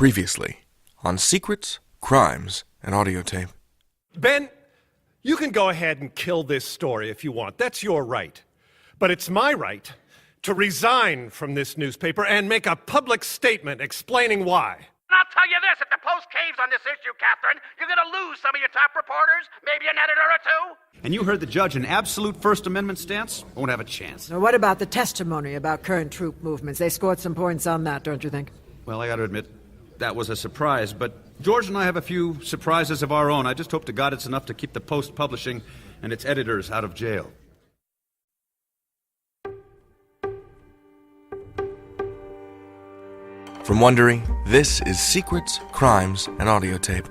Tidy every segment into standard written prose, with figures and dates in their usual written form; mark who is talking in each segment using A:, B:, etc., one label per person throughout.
A: Previously, on Secrets, Crimes, and Audiotape.
B: Ben, you can go ahead and kill this story if you want. That's your right. But it's my right to resign from this newspaper and make a public statement explaining why.
C: And I'll tell you this, if the Post caves on this issue, Catherine, you're going to lose some of your top reporters, maybe an editor or two.
D: And you heard the judge, an absolute First Amendment stance? Won't have a chance.
E: Now, what about the testimony about current troop movements? They scored some points on that, don't you think?
D: Well, I got to admit, that was a surprise, but George and I have a few surprises of our own. I just hope to God it's enough to keep the Post publishing and its editors out of jail.
A: From Wondery, this is Secrets, Crimes, and Audiotape.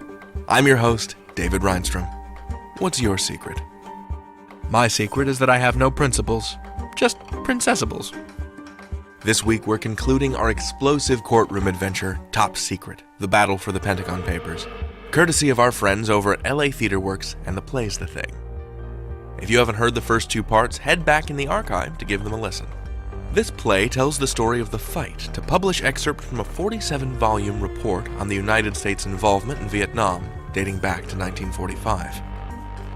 A: I'm your host, David Reinstrom. What's your secret? My secret is that I have no principles, just princessables. This week we're concluding our explosive courtroom adventure, Top Secret, the battle for the Pentagon Papers, courtesy of our friends over at LA Theater Works and The Play's the Thing. If you haven't heard the first two parts, head back in the archive to give them a listen. This play tells the story of the fight to publish excerpts from a 47-volume report on the United States' involvement in Vietnam, dating back to 1945.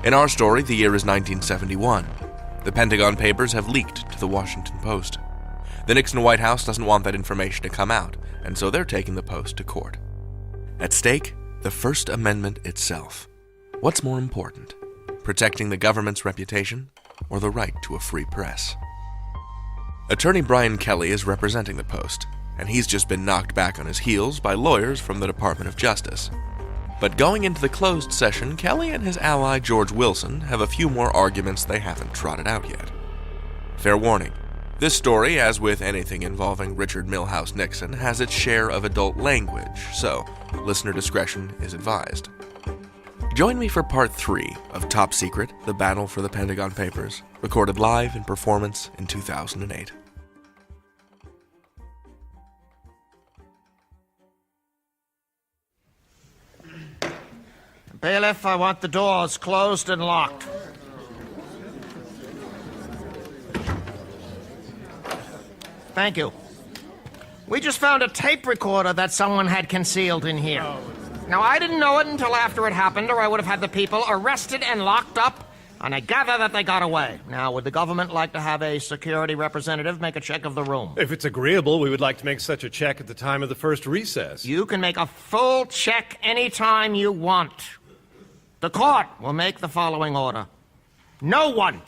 A: In our story, the year is 1971. The Pentagon Papers have leaked to the Washington Post. The Nixon White House doesn't want that information to come out, and so they're taking the Post to court. At stake, the First Amendment itself. What's more important, protecting the government's reputation or the right to a free press? Attorney Brian Kelly is representing the Post, and he's just been knocked back on his heels by lawyers from the Department of Justice. But going into the closed session, Kelly and his ally George Wilson have a few more arguments they haven't trotted out yet. Fair warning, this story, as with anything involving Richard Milhous Nixon, has its share of adult language, so listener discretion is advised. Join me for Part 3 of Top Secret, The Battle for the Pentagon Papers, recorded live in performance in 2008.
C: Bailiff, I want the doors closed and locked. Thank you. We just found a tape recorder that someone had concealed in here. Now, I didn't know it until after it happened, or I would have had the people arrested and locked up, and I gather that they got away. Now, would the government like to have a security representative make a check of the room?
B: If it's agreeable, we would like to make such a check at the time of the first recess.
C: You can make a full check anytime you want. The court will make the following order. No one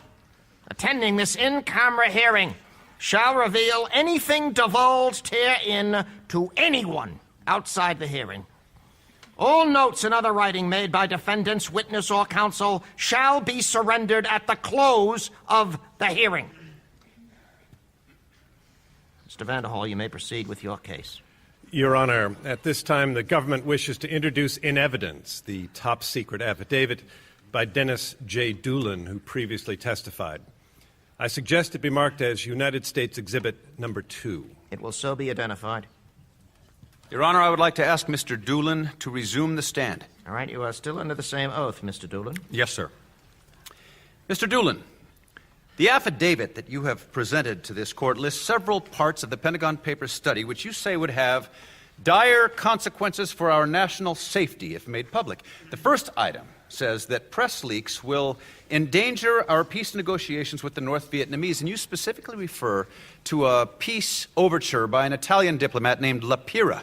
C: attending this in-camera hearing shall reveal anything divulged herein to anyone outside the hearing. All notes and other writing made by defendants, witness, or counsel shall be surrendered at the close of the hearing. Mr. Vanderhall, you may proceed with your case.
B: Your Honor, at this time, the government wishes to introduce in evidence the top secret affidavit by Dennis J. Doolin, who previously testified. I suggest it be marked as United States Exhibit Number 2.
C: It will so be identified.
D: Your Honor, I would like to ask Mr. Doolin to resume the stand.
C: All right, you are still under the same oath, Mr. Doolin.
D: Yes, sir. Mr. Doolin, the affidavit that you have presented to this court lists several parts of the Pentagon Papers study which you say would have dire consequences for our national safety if made public. The first item says that press leaks will endanger our peace negotiations with the North Vietnamese, and you specifically refer to a peace overture by an Italian diplomat named Lapira.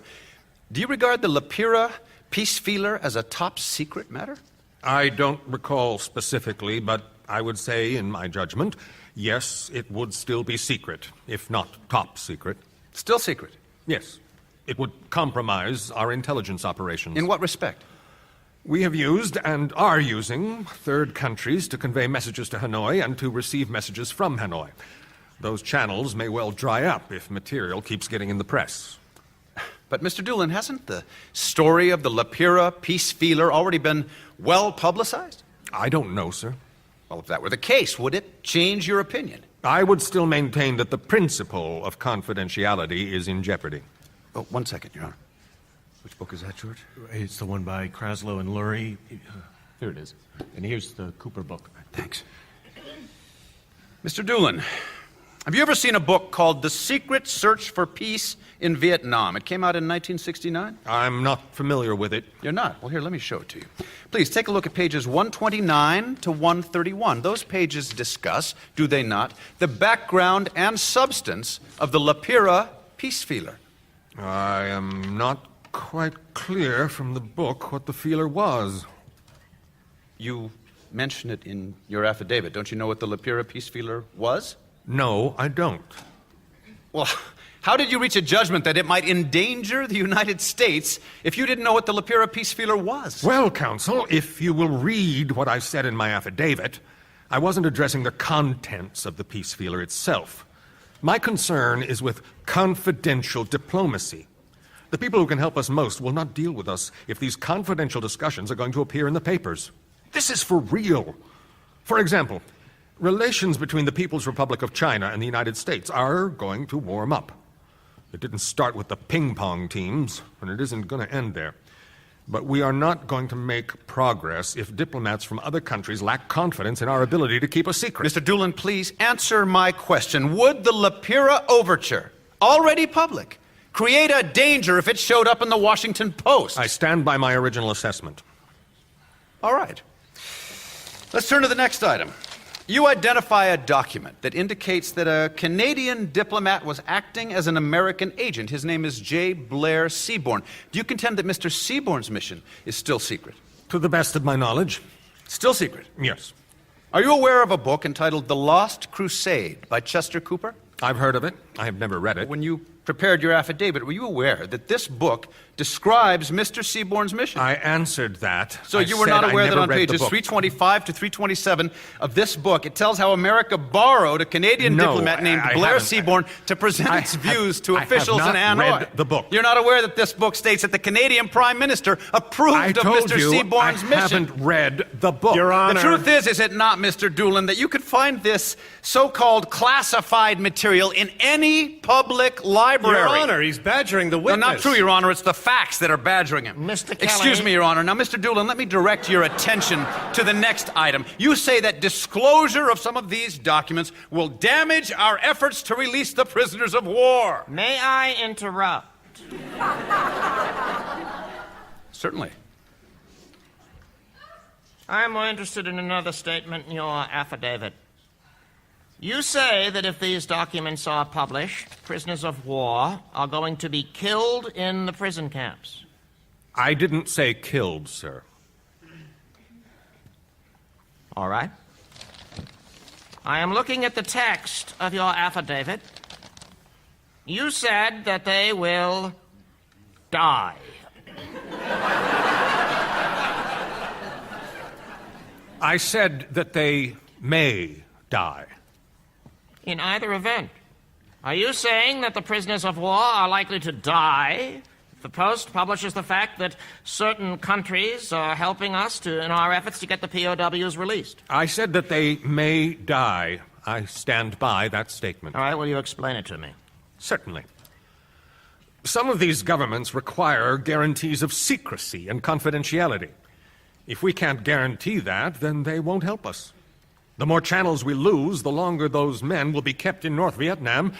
D: Do you regard the Lapira peace feeler as a top secret matter?
F: I don't recall specifically, but I would say, in my judgment, yes, it would still be secret, if not top secret.
D: Still secret?
F: Yes. It would compromise our intelligence operations.
D: In what respect?
F: We have used and are using third countries to convey messages to Hanoi and to receive messages from Hanoi. Those channels may well dry up if material keeps getting in the press.
D: But, Mr. Doolin, hasn't the story of the Lapira peace feeler already been well publicized?
F: I don't know, sir.
D: Well, if that were the case, would it change your opinion?
F: I would still maintain that the principle of confidentiality is in jeopardy.
D: Oh, 1 second, Your Honor. Which book is that, George?
G: It's the one by Kraslow and Lurie. Here it is. And here's the Cooper book.
D: Thanks. Mr. Doolin, Have you ever seen a book called The Secret Search for Peace in Vietnam? It came out in 1969.
F: I'm not familiar with it.
D: You're not? Well, here, let me show it to you. Please take a look at pages 129 to 131. Those pages discuss, do they not, the background and substance of the Lapira peace feeler.
F: I am not quite clear from the book what the feeler was.
D: You mention it in your affidavit. Don't you know what the Lapira peace feeler was?
F: No, I don't.
D: Well, how did you reach a judgment that it might endanger the United States if you didn't know what the Lapira peace feeler was?
F: Well, counsel, if you will read what I said in my affidavit, I wasn't addressing the contents of the peace feeler itself. My concern is with confidential diplomacy. The people who can help us most will not deal with us if these confidential discussions are going to appear in the papers. This is for real. For example, relations between the People's Republic of China and the United States are going to warm up. It didn't start with the ping-pong teams, and it isn't going to end there. But we are not going to make progress if diplomats from other countries lack confidence in our ability to keep a secret.
D: Mr. Doolin, please answer my question. Would the Lapira overture, already public, create a danger if it showed up in the Washington Post?
F: I stand by my original assessment.
D: All right. Let's turn to the next item. You identify a document that indicates that a Canadian diplomat was acting as an American agent. His name is J. Blair Seaborn. Do you contend that Mr. Seaborn's mission is still secret?
F: To the best of my knowledge,
D: Still secret.
F: yes.
D: Are you aware of a book entitled The Lost Crusade by Chester Cooper?
F: I've heard of it. I have never read it.
D: When you prepared your affidavit, were you aware that this book describes Mr. Seaborn's mission?
F: I answered that.
D: So
F: I
D: you were
F: said
D: not
F: I
D: aware that
F: never
D: on
F: read the
D: pages
F: book.
D: 325 to 327 of this book, it tells how America borrowed a Canadian
F: No,
D: diplomat named
F: I
D: Blair
F: haven't.
D: Seaborn to present
F: I
D: its
F: have-
D: views to
F: I have
D: officials
F: not
D: in Hanoi.
F: read the book.
D: You're not aware that this book states that the Canadian Prime Minister approved
F: I
D: of
F: told
D: Mr.
F: you
D: Seaborn's
F: I
D: mission.
F: haven't read the book.
B: Your Honor.
D: The truth is it not, Mr. Doolin, that you could find this so-called classified material in any public library?
B: Your Honor, he's badgering the
D: No,
B: witness.
D: not true, Your Honor. It's the facts that are badgering him.
C: Mr. Kelly.
D: Excuse me, Your Honor. Now, Mr. Doolin, let me direct your attention to the next item. You say that disclosure of some of these documents will damage our efforts to release the prisoners of war.
C: May I interrupt?
D: Certainly.
C: I'm more interested in another statement in your affidavit. You say that if these documents are published, prisoners of war are going to be killed in the prison camps.
F: I didn't say killed, sir.
C: All right. I am looking at the text of your affidavit. You said that they will die.
F: I said that they may die.
C: In either event, are you saying that the prisoners of war are likely to die if the Post publishes the fact that certain countries are helping us in our efforts to get the POWs released?
F: I said that they may die. I stand by that statement.
C: All right, will you explain it to me?
F: Certainly. Some of these governments require guarantees of secrecy and confidentiality. If we can't guarantee that, then they won't help us. The more channels we lose, the longer those men will be kept in North Vietnam,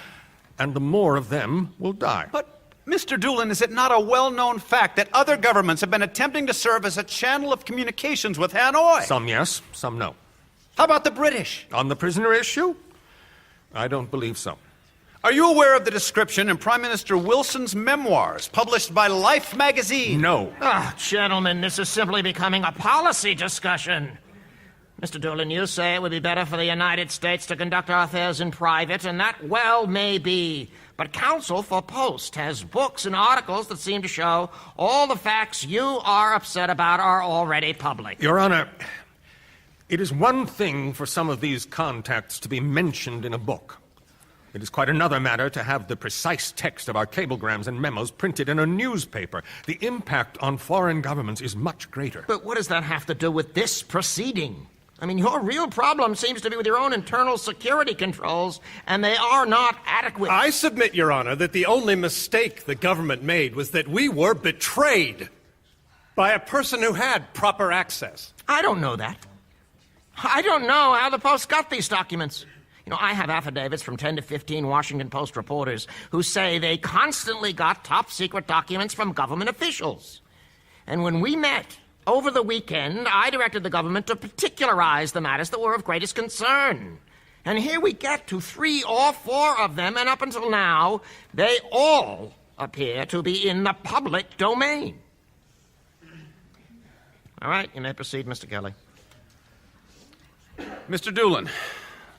F: and the more of them will die.
D: But, Mr. Doolin, is it not a well-known fact that other governments have been attempting to serve as a channel of communications with Hanoi?
F: Some yes, some no.
D: How about the British?
F: On the prisoner issue? I don't believe so.
D: Are you aware of the description in Prime Minister Wilson's memoirs published by Life magazine?
F: No.
C: Ah, gentlemen, this is simply becoming a policy discussion. Mr. Doolin, you say it would be better for the United States to conduct our affairs in private, and that well may be. But Counsel for Post has books and articles that seem to show all the facts you are upset about are already public.
F: Your Honor, it is one thing for some of these contacts to be mentioned in a book. It is quite another matter to have the precise text of our cablegrams and memos printed in a newspaper. The impact on foreign governments is much greater.
C: But what does that have to do with this proceeding? I mean, your real problem seems to be with your own internal security controls, and they are not adequate.
B: I submit, Your Honor, that the only mistake the government made was that we were betrayed by a person who had proper access.
C: I don't know that. I don't know how the Post got these documents. I have affidavits from 10 to 15 Washington Post reporters who say they constantly got top-secret documents from government officials. And when we met over the weekend, I directed the government to particularize the matters that were of greatest concern. And here we get to 3 or 4 of them, and up until now, they all appear to be in the public domain. All right, you may proceed, Mr. Kelly.
D: Mr. Doolin,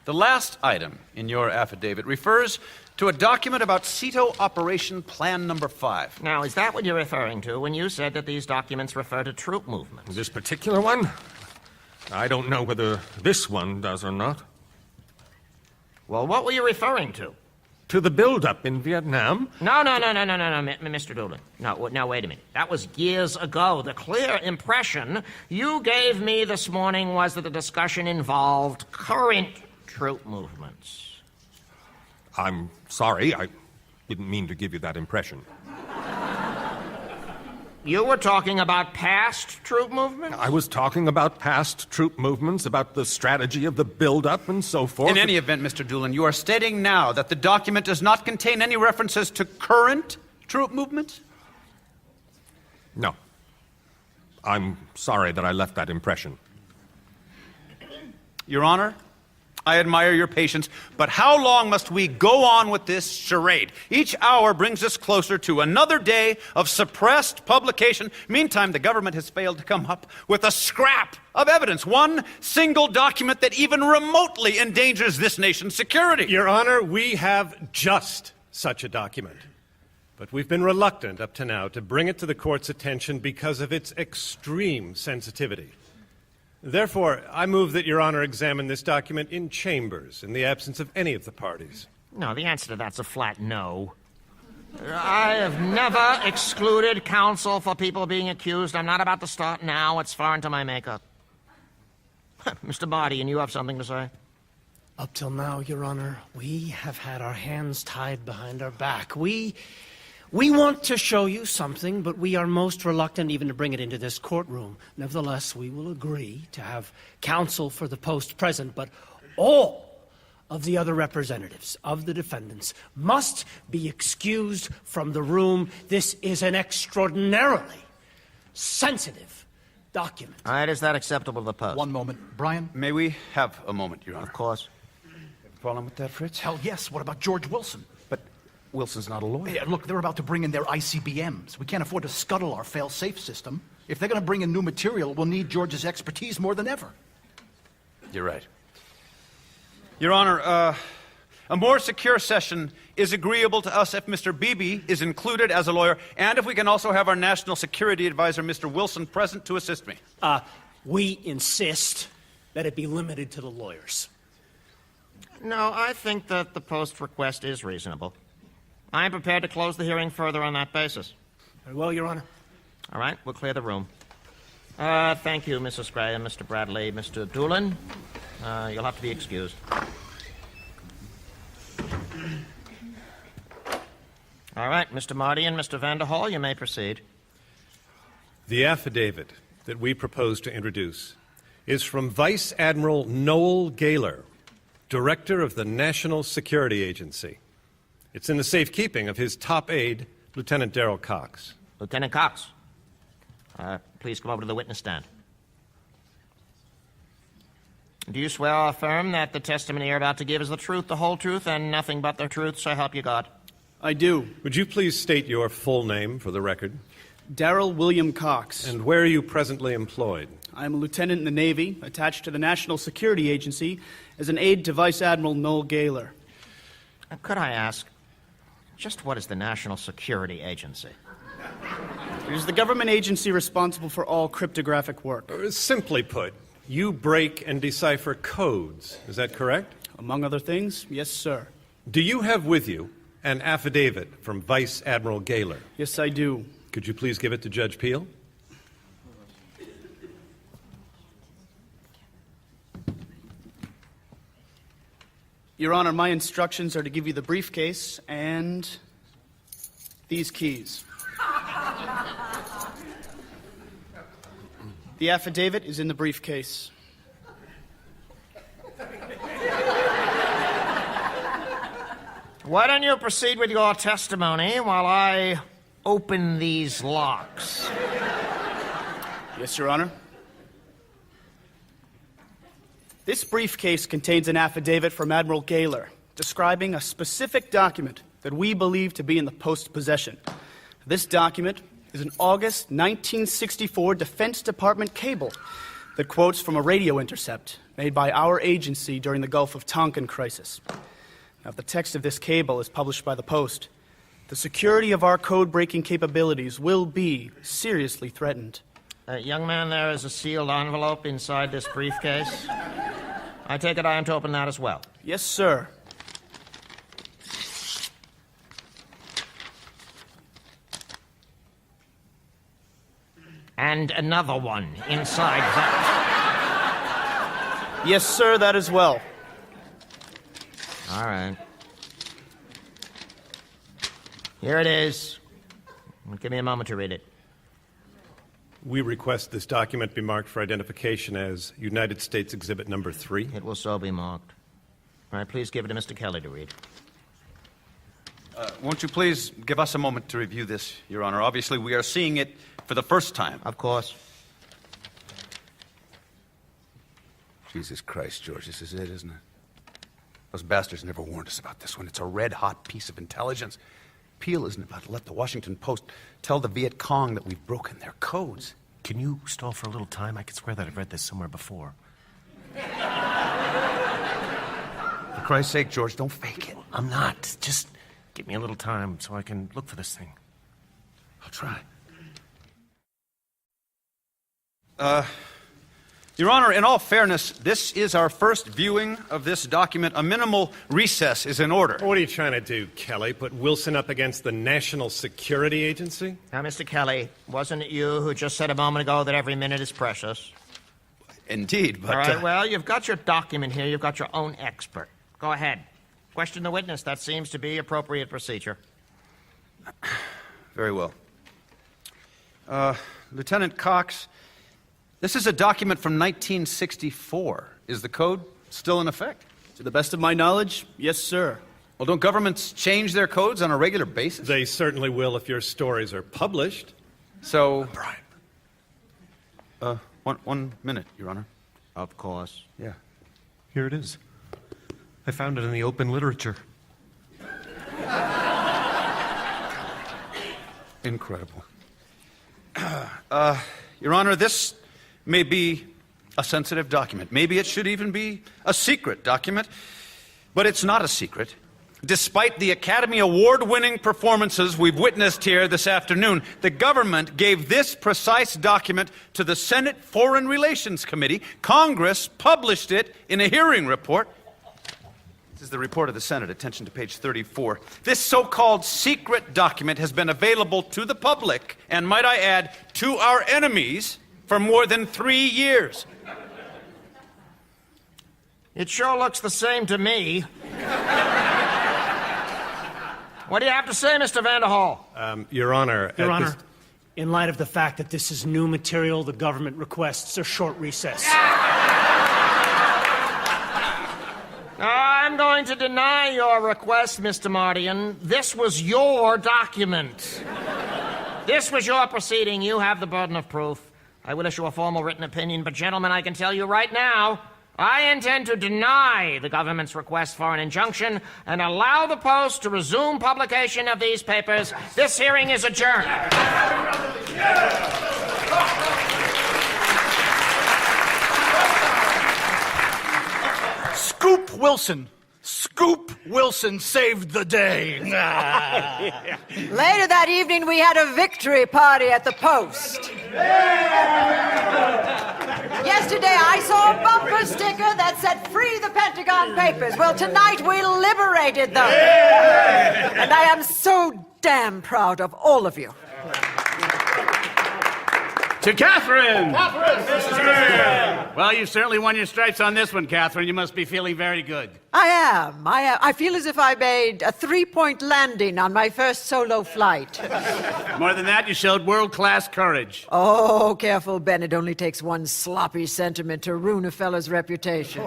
D: the last item in your affidavit refers to a document about CETO Operation Plan Number 5.
C: Now, is that what you're referring to when you said that these documents refer to troop movements?
F: This particular one? I don't know whether this one does or not.
C: Well, what were you referring to?
F: To the build-up in Vietnam?
C: No, Mr. Doolin. No, wait a minute. That was years ago. The clear impression you gave me this morning was that the discussion involved current troop movements.
F: I'm sorry, I didn't mean to give you that impression.
C: You were talking about past troop movements?
F: I was talking about past troop movements, about the strategy of the build-up and so forth.
D: In any event, Mr. Doolin, you are stating now that the document does not contain any references to current troop movements?
F: No. I'm sorry that I left that impression.
D: Your Honor, I admire your patience, but how long must we go on with this charade? Each hour brings us closer to another day of suppressed publication. Meantime, the government has failed to come up with a scrap of evidence, one single document that even remotely endangers this nation's security.
B: Your Honor, we have just such a document. But we've been reluctant up to now to bring it to the court's attention because of its extreme sensitivity. Therefore, I move that Your Honor examine this document in chambers in the absence of any of the parties.
C: No, the answer to that's a flat no. I have never excluded counsel for people being accused. I'm not about to start now. It's far into my makeup. Mr. Boddy, and you have something to say?
H: Up till now, Your Honor, we have had our hands tied behind our back. We want to show you something, but we are most reluctant even to bring it into this courtroom. Nevertheless, we will agree to have counsel for the Post present, but all of the other representatives of the defendants must be excused from the room. This is an extraordinarily sensitive document.
C: All right, is that acceptable to the Post?
I: One moment. Brian?
D: May we have a moment, Your Honor?
C: Of course.
D: Problem with that, Fritz?
I: Hell yes. What about George Wilson?
D: But Wilson's not a lawyer.
I: Hey, look, they're about to bring in their ICBMs. We can't afford to scuttle our fail-safe system. If they're going to bring in new material, we'll need George's expertise more than ever.
D: You're right. Your Honor, a more secure session is agreeable to us if Mr. Beebe is included as a lawyer, and if we can also have our National Security Advisor, Mr. Wilson, present to assist me.
H: We insist that it be limited to the lawyers.
C: No, I think that the Post request is reasonable. I am prepared to close the hearing further on that basis.
H: Very well, Your Honor.
C: All right, we'll clear the room. Thank you, Mrs. Graham, Mr. Bradley, Mr. Doolin. You'll have to be excused. All right, Mr. Marty and Mr. Vanderhall, you may proceed.
B: The affidavit that we propose to introduce is from Vice Admiral Noel Gaylor, Director of the National Security Agency. It's in the safekeeping of his top aide, Lieutenant Darrell Cox.
C: Lieutenant Cox, please come over to the witness stand. Do you swear or affirm that the testimony you're about to give is the truth, the whole truth, and nothing but the truth, so help you God?
J: I do.
B: Would you please state your full name for the record?
J: Darrell William Cox.
B: And where are you presently employed?
J: I'm a lieutenant in the Navy, attached to the National Security Agency as an aide to Vice Admiral Noel Gaylor.
C: Could I ask, just what is the National Security Agency?
J: It is the government agency responsible for all cryptographic work.
B: Simply put, you break and decipher codes. Is that correct?
J: Among other things, yes, sir.
B: Do you have with you an affidavit from Vice Admiral Gaylor?
J: Yes, I do.
B: Could you please give it to Judge Peel?
J: Your Honor, my instructions are to give you the briefcase and these keys. The affidavit is in the briefcase.
C: Why don't you proceed with your testimony while I open these locks?
J: Yes, Your Honor. This briefcase contains an affidavit from Admiral Gaylor describing a specific document that we believe to be in the Post's possession. This document is an August 1964 Defense Department cable that quotes from a radio intercept made by our agency during the Gulf of Tonkin crisis. Now, if the text of this cable is published by the Post, the security of our code-breaking capabilities will be seriously threatened.
C: Young man, there is a sealed envelope inside this briefcase. I take it I am to open that as well.
J: Yes, sir.
C: And another one inside that.
J: Yes, sir, that as well.
C: All right. Here it is. Give me a moment to read it.
B: We request this document be marked for identification as United States Exhibit Number 3.
C: It will so be marked. All right, please give it to Mr. Kelly to read.
D: Won't you please give us a moment to review this, Your Honor? Obviously, we are seeing it for the first time.
C: Of course.
D: Jesus Christ, George, this is it, isn't it? Those bastards never warned us about this one. It's a red-hot piece of intelligence. Peel isn't about to let the Washington Post tell the Viet Cong that we've broken their codes.
G: Can you stall for a little time? I could swear that I've read this somewhere before.
D: For Christ's sake, George, don't fake it.
G: I'm not. Just give me a little time so I can look for this thing.
D: I'll try. Your Honor, in all fairness, this is our first viewing of this document. A minimal recess is in order.
B: What are you trying to do, Kelly? Put Wilson up against the National Security Agency?
C: Now, Mr. Kelly, wasn't it you who just said a moment ago that every minute is precious?
D: Indeed, but...
C: All right, well, you've got your document here. You've got your own expert. Go ahead. Question the witness. That seems to be appropriate procedure.
D: Very well. Lieutenant Cox, this is a document from 1964. Is the code still in effect?
J: To the best of my knowledge, yes, sir.
D: Well, don't governments change their codes on a regular basis?
B: They certainly will if your stories are published.
D: So...
B: Brian.
D: One minute, Your Honor.
C: Of course.
D: Yeah.
G: Here it is. I found it in the open literature.
D: Incredible. Your Honor, this may be a sensitive document. Maybe it should even be a secret document. But it's not a secret. Despite the Academy Award-winning performances we've witnessed here this afternoon, the government gave this precise document to the Senate Foreign Relations Committee. Congress published it in a hearing report. This is the report of the Senate. Attention to page 34. This so-called secret document has been available to the public, and might I add, to our enemies, for more than 3 years.
C: It sure looks the same to me. What do you have to say, Mr. Vanderhall?
B: Your Honor...
H: Your Honor, in light of the fact that this is new material, the government requests a short recess.
C: I'm going to deny your request, Mr. Mardian. This was your document. This was your proceeding. You have the burden of proof. I will issue a formal written opinion, but gentlemen, I can tell you right now, I intend to deny the government's request for an injunction and allow the Post to resume publication of these papers. This hearing is adjourned.
I: Scoop Wilson. Scoop Wilson saved the day.
E: Later that evening, we had a victory party at the Post. Yesterday, I saw a bumper sticker that said, "Free the Pentagon Papers." Well, tonight, we liberated them. And I am so damn proud of all of you.
K: To Catherine! Well, you certainly won your stripes on this one, Catherine. You must be feeling very good.
E: I am. I feel as if I made a 3-point landing on my first solo flight.
K: More than that, you showed world-class courage.
E: Oh, careful, Ben. It only takes one sloppy sentiment to ruin a fellow's reputation.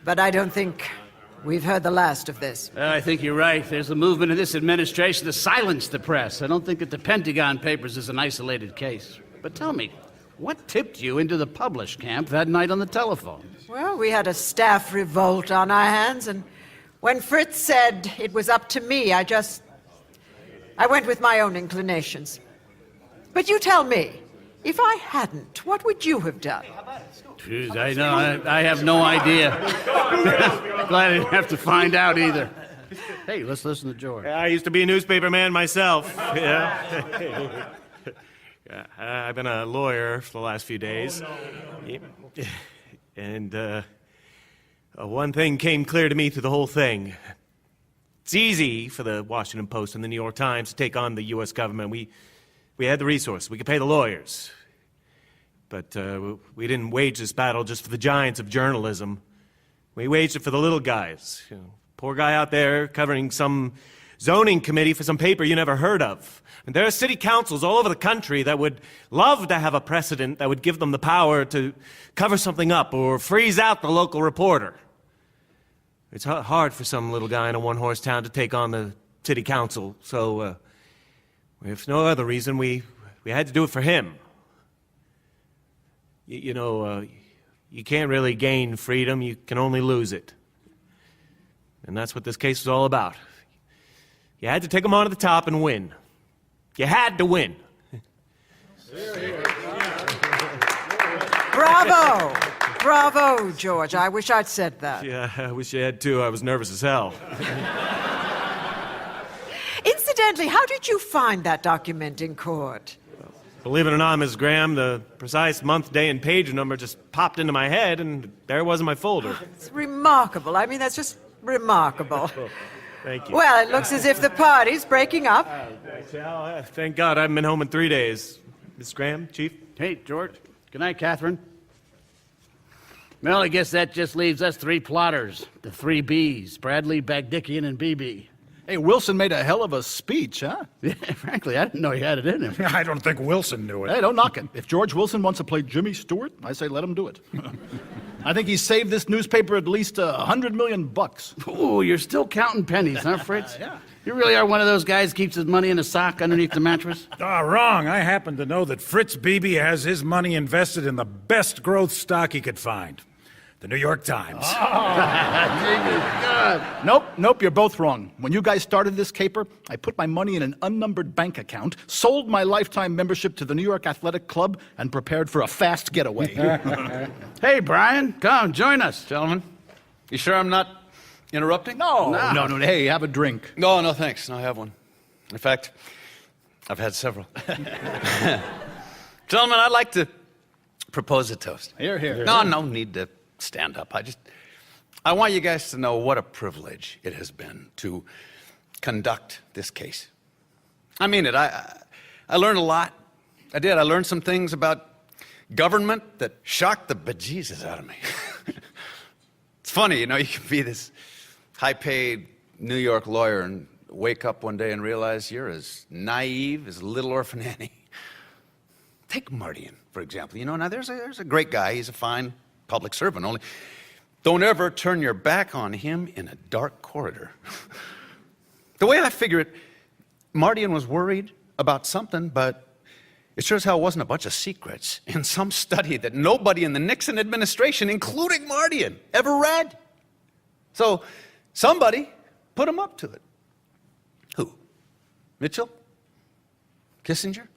E: But I don't think We've heard the last of this.
K: I think you're right. There's a movement in this administration to silence the press. I don't think that the Pentagon Papers is an isolated case. But tell me, what tipped you into the publish camp that night on the telephone?
E: Well, we had a staff revolt on our hands, and when Fritz said it was up to me, I went with my own inclinations. But you tell me, if I hadn't, what would you have done?
K: Jeez, I know. I have no idea. Glad I didn't have to find out either. Hey, let's listen to George.
G: I used to be a newspaper man myself. Yeah. I've been a lawyer for the last few days. And one thing came clear to me through the whole thing. It's easy for the Washington Post and the New York Times to take on the U.S. government. We had the resources. We could pay the lawyers. But we didn't wage this battle just for the giants of journalism. We waged it for the little guys. Poor guy out there covering some zoning committee for some paper you never heard of. And there are city councils all over the country that would love to have a precedent that would give them the power to cover something up or freeze out the local reporter. It's hard for some little guy in a one-horse town to take on the city council. So, if no other reason, we had to do it for him. You can't really gain freedom, you can only lose it. And that's what this case was all about. You had to take him on to the top and win. You had to win.
E: Bravo! Bravo, George. I wish I'd said that.
G: Yeah, I wish you had too. I was nervous as hell.
E: Incidentally, how did you find that document in court?
G: Believe it or not, Ms. Graham, the precise month, day, and page number just popped into my head, and there it was in my folder.
E: It's remarkable. I mean, that's just remarkable.
G: Thank you.
E: Well, it looks as if the party's breaking up.
G: Well, thank God I haven't been home in 3 days. Ms. Graham, Chief?
K: Hey, George. Good night, Catherine. Well, I guess that just leaves us three plotters. The three Bs, Bradley, Bagdickian, and BB.
I: Hey, Wilson made a hell of a speech, huh?
K: Yeah, frankly, I didn't know he had it in him.
L: I don't think Wilson knew it.
I: Hey, don't knock it. If George Wilson wants to play Jimmy Stewart, I say let him do it. I think he saved this newspaper at least $100 million.
K: Ooh, you're still counting pennies, huh, Fritz?
I: Yeah.
K: You really are one of those guys keeps his money in a sock underneath the mattress?
L: Wrong. I happen to know that Fritz Beebe has his money invested in the best growth stock he could find. The New York Times.
I: Nope, you're both wrong. When you guys started this caper, I put my money in an unnumbered bank account, sold my lifetime membership to the New York Athletic Club, and prepared for a fast getaway.
K: Hey, Brian, come, join us.
D: Gentlemen, you sure I'm not interrupting?
I: No. Hey, have a drink.
D: No, thanks. No, I have one. In fact, I've had several. Gentlemen, I'd like to propose a toast.
I: Here.
D: No need to stand up. I want you guys to know what a privilege it has been to conduct this case. I mean it. I learned a lot. I did. I learned some things about government that shocked the bejesus out of me. It's funny, you can be this high-paid New York lawyer and wake up one day and realize you're as naive as Little Orphan Annie. Take Mardian, for example. Now there's a great guy. He's a fine public servant. Only don't ever turn your back on him in a dark corridor. The way I figure it, Mardian was worried about something, but it sure as hell wasn't a bunch of secrets in some study that nobody in the Nixon administration, including Mardian, ever read. So somebody put him up to it. Who? Mitchell? Kissinger?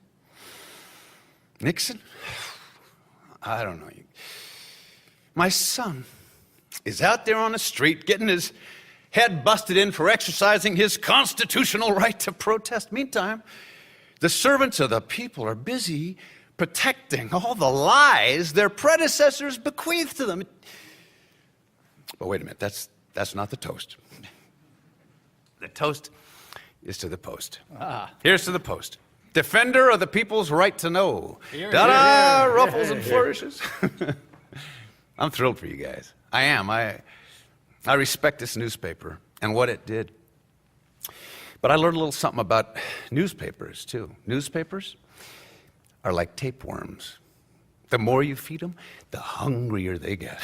D: Nixon? I don't know. My son is out there on the street getting his head busted in for exercising his constitutional right to protest. Meantime, the servants of the people are busy protecting all the lies their predecessors bequeathed to them. But wait a minute, that's not the toast. The toast is to the Post. Here's to the Post. Defender of the people's right to know. Ta-da! Ruffles and flourishes. I'm thrilled for you guys. I am. I respect this newspaper and what it did. But I learned a little something about newspapers, too. Newspapers are like tapeworms. The more you feed them, the hungrier they get.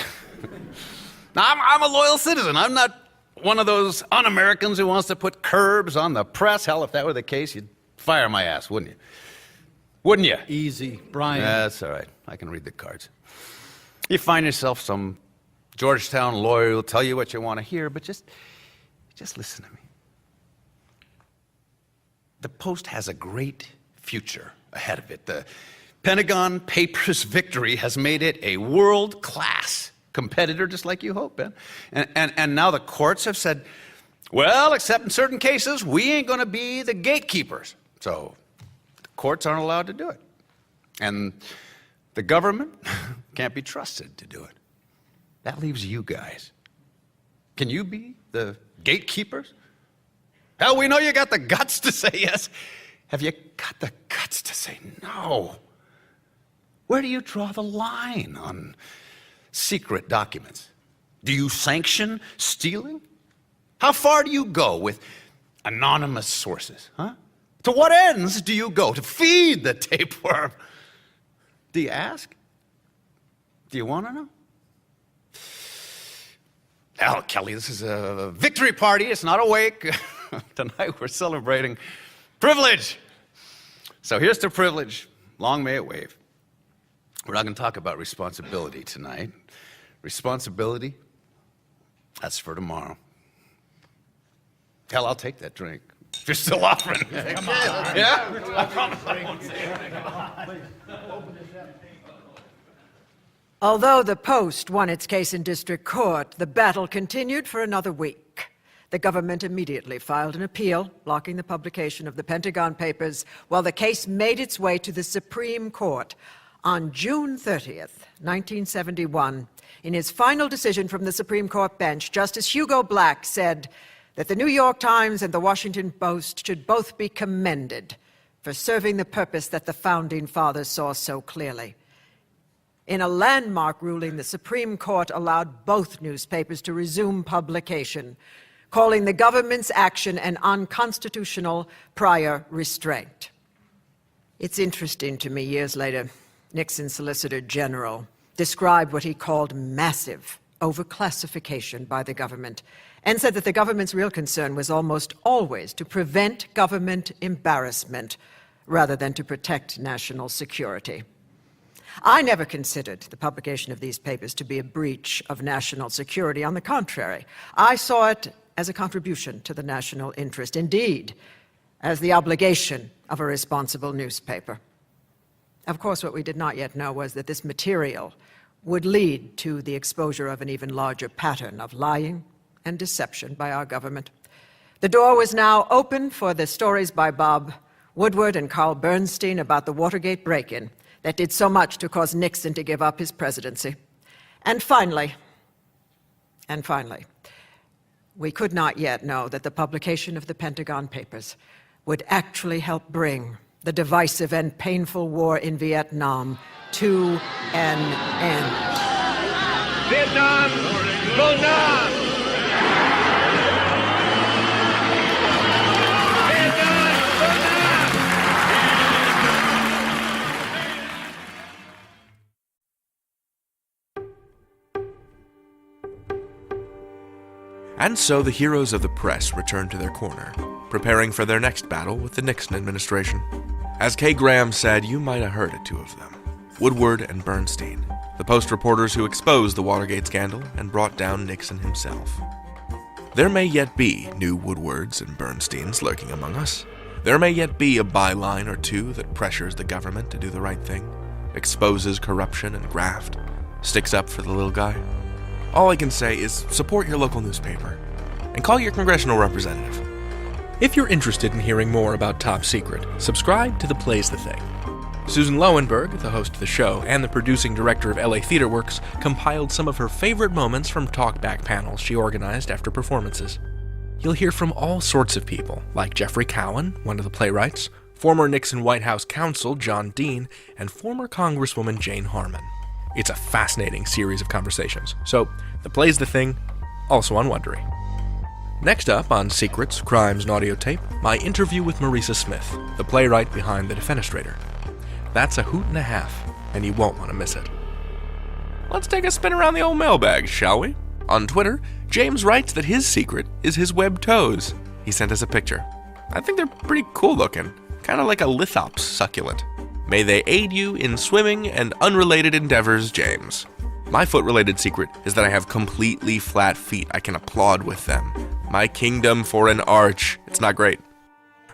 D: Now, I'm a loyal citizen. I'm not one of those un-Americans who wants to put curbs on the press. Hell, if that were the case, you'd fire my ass, wouldn't you? Wouldn't you?
I: Easy, Brian.
D: That's all right. I can read the cards. You find yourself some Georgetown lawyer who'll tell you what you want to hear, but just listen to me. The Post has a great future ahead of it. The Pentagon Papers victory has made it a world-class competitor, just like you hope, Ben. And now the courts have said, well, except in certain cases, we ain't going to be the gatekeepers. So the courts aren't allowed to do it. And the government can't be trusted to do it. That leaves you guys. Can you be the gatekeepers? Hell, we know you got the guts to say yes. Have you got the guts to say no? Where do you draw the line on secret documents? Do you sanction stealing? How far do you go with anonymous sources, huh? To what ends do you go to feed the tapeworm? Do you ask? Do you want to know? Hell, Kelly, this is a victory party. It's not a wake. Tonight we're celebrating privilege. So here's to privilege. Long may it wave. We're not going to talk about responsibility tonight. Responsibility, that's for tomorrow. Hell, I'll take that drink. If you're still offering. Come on. Yeah? I promise I won't say anything.
E: Although the Post won its case in district court, the battle continued for another week. The government immediately filed an appeal, blocking the publication of the Pentagon Papers, while the case made its way to the Supreme Court. On June 30th, 1971, in his final decision from the Supreme Court bench, Justice Hugo Black said that the New York Times and the Washington Post should both be commended for serving the purpose that the Founding Fathers saw so clearly. In a landmark ruling, the Supreme Court allowed both newspapers to resume publication, calling the government's action an unconstitutional prior restraint. It's interesting to me, years later, Nixon's Solicitor General described what he called massive overclassification by the government and said that the government's real concern was almost always to prevent government embarrassment rather than to protect national security. I never considered the publication of these papers to be a breach of national security. On the contrary, I saw it as a contribution to the national interest, indeed, as the obligation of a responsible newspaper. Of course, what we did not yet know was that this material would lead to the exposure of an even larger pattern of lying and deception by our government. The door was now open for the stories by Bob Woodward and Carl Bernstein about the Watergate break-in that did so much to cause Nixon to give up his presidency. And finally, we could not yet know that the publication of the Pentagon Papers would actually help bring the divisive and painful war in Vietnam to an end.
M: Vietnam, go Nam!
A: And so the heroes of the press returned to their corner, preparing for their next battle with the Nixon administration. As Kay Graham said, you might have heard of two of them, Woodward and Bernstein, the Post reporters who exposed the Watergate scandal and brought down Nixon himself. There may yet be new Woodwards and Bernsteins lurking among us. There may yet be a byline or two that pressures the government to do the right thing, exposes corruption and graft, sticks up for the little guy. All I can say is support your local newspaper and call your congressional representative. If you're interested in hearing more about Top Secret, subscribe to The Plays the Thing. Susan Lowenberg, the host of the show and the producing director of LA Theater Works, compiled some of her favorite moments from talkback panels she organized after performances. You'll hear from all sorts of people, like Jeffrey Cowan, one of the playwrights, former Nixon White House counsel John Dean, and former Congresswoman Jane Harman. It's a fascinating series of conversations, so The Plays the Thing, also on Wondery. Next up on Secrets, Crimes, and Audiotape, my interview with Marisa Smith, the playwright behind The Defenestrator. That's a hoot and a half, and you won't want to miss it. Let's take a spin around the old mailbag, shall we? On Twitter, James writes that his secret is his webbed toes. He sent us a picture. I think they're pretty cool looking, kind of like a lithops succulent. May they aid you in swimming and unrelated endeavors, James. My foot-related secret is that I have completely flat feet. I can applaud with them. My kingdom for an arch. It's not great.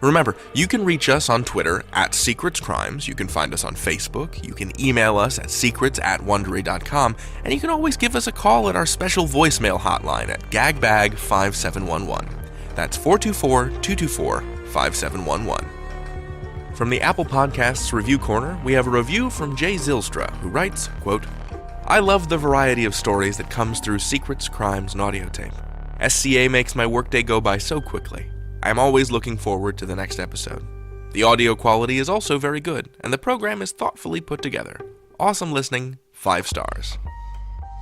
A: Remember, you can reach us on Twitter @SecretsCrimes. You can find us on Facebook. You can email us at secrets@wondery.com. And you can always give us a call at our special voicemail hotline at gagbag5711. That's 424-224-5711. From the Apple Podcasts Review Corner, we have a review from Jay Zylstra, who writes, quote, I love the variety of stories that comes through Secrets, Crimes, and Audiotape. SCA makes my workday go by so quickly. I am always looking forward to the next episode. The audio quality is also very good, and the program is thoughtfully put together. Awesome listening, 5 stars.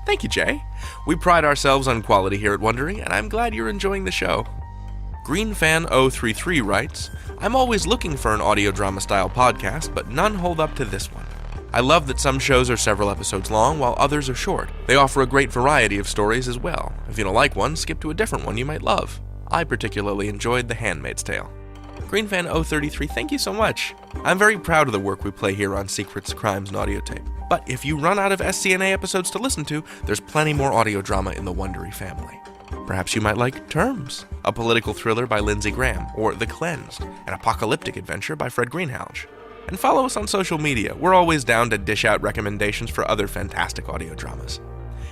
A: Thank you, Jay. We pride ourselves on quality here at Wondery, and I'm glad you're enjoying the show. GreenFan033 writes, I'm always looking for an audio drama style podcast, but none hold up to this one. I love that some shows are several episodes long while others are short. They offer a great variety of stories as well. If you don't like one, skip to a different one you might love. I particularly enjoyed The Handmaid's Tale. GreenFan033, thank you so much. I'm very proud of the work we play here on Secrets, Crimes, and Audiotape. But if you run out of SCNA episodes to listen to, there's plenty more audio drama in the Wondery family. Perhaps you might like Terms, a political thriller by Lindsay Graham, or The Cleansed, an apocalyptic adventure by Fred Greenhalgh. And follow us on social media. We're always down to dish out recommendations for other fantastic audio dramas.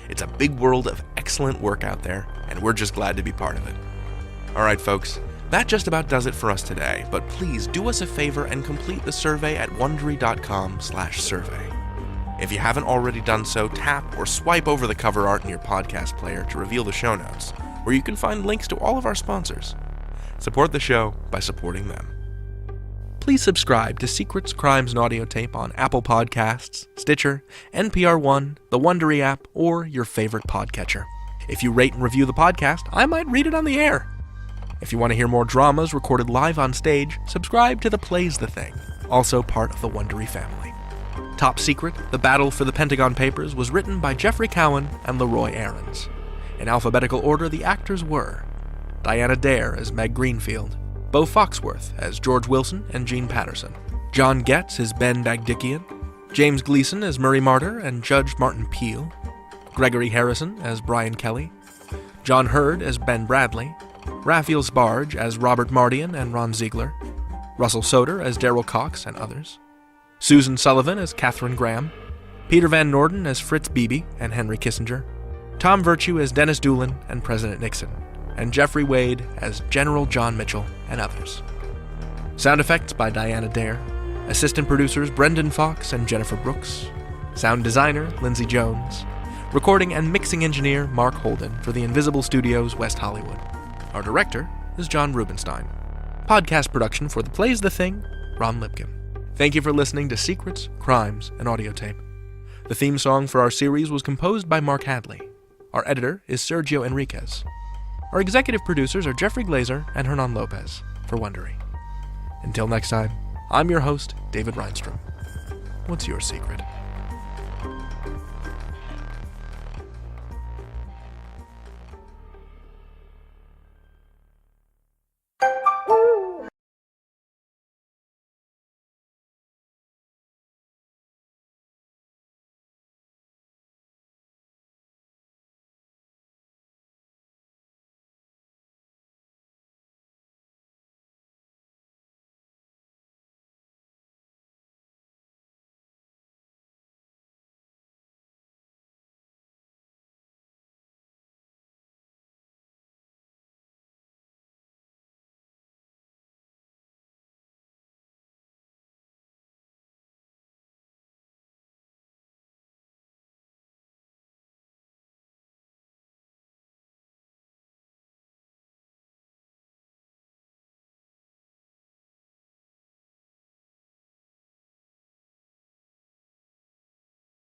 A: It's a big world of excellent work out there, and we're just glad to be part of it. Alright folks, that just about does it for us today, but please do us a favor and complete the survey at wondery.com/survey. If you haven't already done so, tap or swipe over the cover art in your podcast player to reveal the show notes, where you can find links to all of our sponsors. Support the show by supporting them. Please subscribe to Secrets, Crimes, and Audiotape on Apple Podcasts, Stitcher, NPR One, the Wondery app, or your favorite podcatcher. If you rate and review the podcast, I might read it on the air. If you want to hear more dramas recorded live on stage, subscribe to The Plays the Thing, also part of the Wondery family. Top Secret, The Battle for the Pentagon Papers was written by Jeffrey Cowan and Leroy Aarons. In alphabetical order, the actors were Diana Dare as Meg Greenfield, Bo Foxworth as George Wilson and Gene Patterson, John Getz as Ben Bagdikian, James Gleason as Murray Martyr and Judge Martin Peel, Gregory Harrison as Brian Kelly, John Hurd as Ben Bradley, Raphael Sbarge as Robert Mardian and Ron Ziegler, Russell Soder as Darrell Cox and others, Susan Sullivan as Katharine Graham, Peter Van Norden as Fritz Beebe and Henry Kissinger, Tom Virtue as Dennis Doolin and President Nixon, and Jeffrey Wade as General John Mitchell and others. Sound effects by Diana Dare, assistant producers Brendan Fox and Jennifer Brooks, sound designer Lindsay Jones, recording and mixing engineer Mark Holden for the Invisible Studios, West Hollywood. Our director is John Rubenstein. Podcast production for The Plays the Thing, Ron Lipkin. Thank you for listening to Secrets, Crimes, and Audiotape. The theme song for our series was composed by Mark Hadley. Our editor is Sergio Enriquez. Our executive producers are Jeffrey Glazer and Hernan Lopez for Wondery. Until next time, I'm your host, David Reinstrom. What's your secret?